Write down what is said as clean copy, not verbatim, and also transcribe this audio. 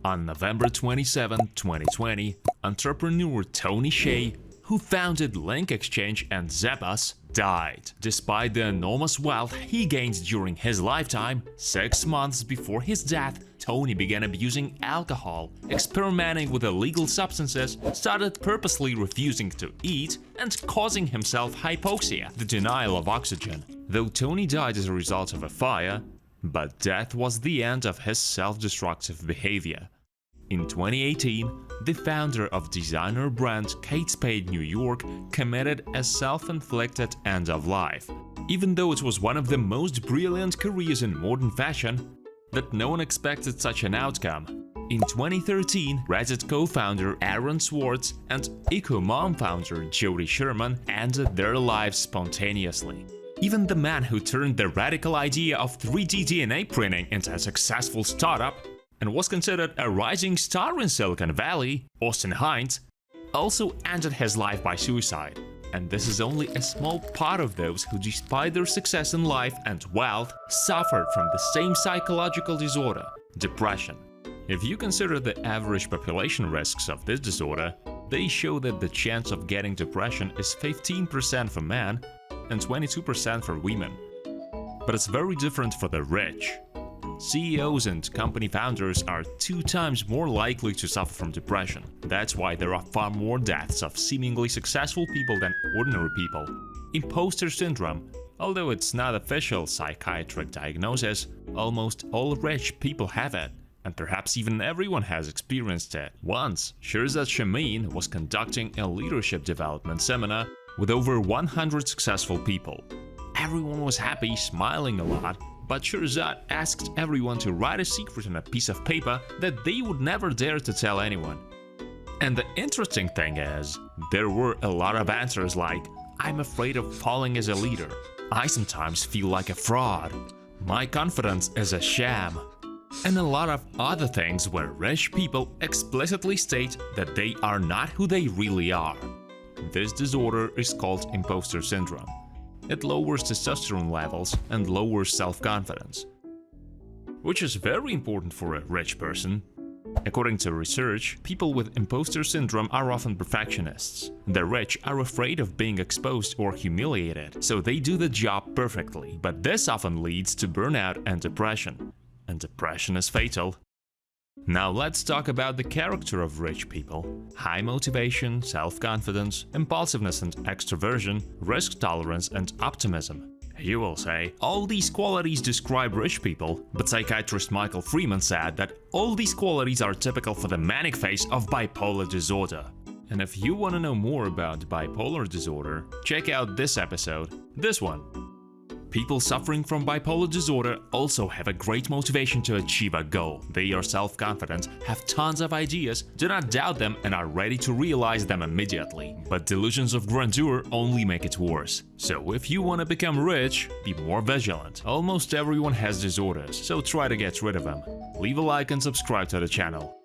On November 27, 2020, entrepreneur Tony Hsieh, who founded Link Exchange and Zappos, died. Despite the enormous wealth he gained during his lifetime, 6 months before his death, Tony began abusing alcohol, experimenting with illegal substances, started purposely refusing to eat, and causing himself hypoxia, the denial of oxygen. Though Tony died as a result of a fire, but death was the end of his self-destructive behavior. In 2018, the founder of designer brand Kate Spade New York committed a self-inflicted end of life, even though it was one of the most brilliant careers in modern fashion, that no one expected such an outcome. In 2013, Reddit co-founder Aaron Swartz and EcoMom founder Jody Sherman ended their lives spontaneously. Even the man who turned the radical idea of 3D DNA printing into a successful startup and was considered a rising star in Silicon Valley, Austin Hines, also ended his life by suicide. And this is only a small part of those who, despite their success in life and wealth, suffered from the same psychological disorder, depression. If you consider the average population risks of this disorder, they show that the chance of getting depression is 15% for men and 22% for women. But it's very different for the rich. CEOs and company founders are 2 times more likely to suffer from depression. That's why there are far more deaths of seemingly successful people than ordinary people. Impostor Syndrome, although it's not official psychiatric diagnosis, almost all rich people have it, and perhaps even everyone has experienced it. Once, Shirzad Shamin was conducting a leadership development seminar with over 100 successful people. Everyone was happy, smiling a lot, but Shirzad asked everyone to write a secret on a piece of paper that they would never dare to tell anyone. And the interesting thing is, there were a lot of answers like, "I'm afraid of falling as a leader," "I sometimes feel like a fraud," "My confidence is a sham," and a lot of other things where rich people explicitly state that they are not who they really are. This disorder is called Impostor Syndrome. It lowers testosterone levels and lowers self-confidence, which is very important for a rich person. According to research, people with imposter syndrome are often perfectionists. The rich are afraid of being exposed or humiliated, so they do the job perfectly, but this often leads to burnout and depression. And depression is fatal. Now let's talk about the character of rich people. High motivation, self-confidence, impulsiveness and extroversion, risk tolerance and optimism. You will say, all these qualities describe rich people, but psychiatrist Michael Freeman said that all these qualities are typical for the manic phase of bipolar disorder. And if you want to know more about bipolar disorder, check out this episode, this one. People suffering from bipolar disorder also have a great motivation to achieve a goal. They are self-confident, have tons of ideas, do not doubt them and are ready to realize them immediately. But delusions of grandeur only make it worse. So if you want to become rich, be more vigilant. Almost everyone has disorders, so try to get rid of them. Leave a like and subscribe to the channel.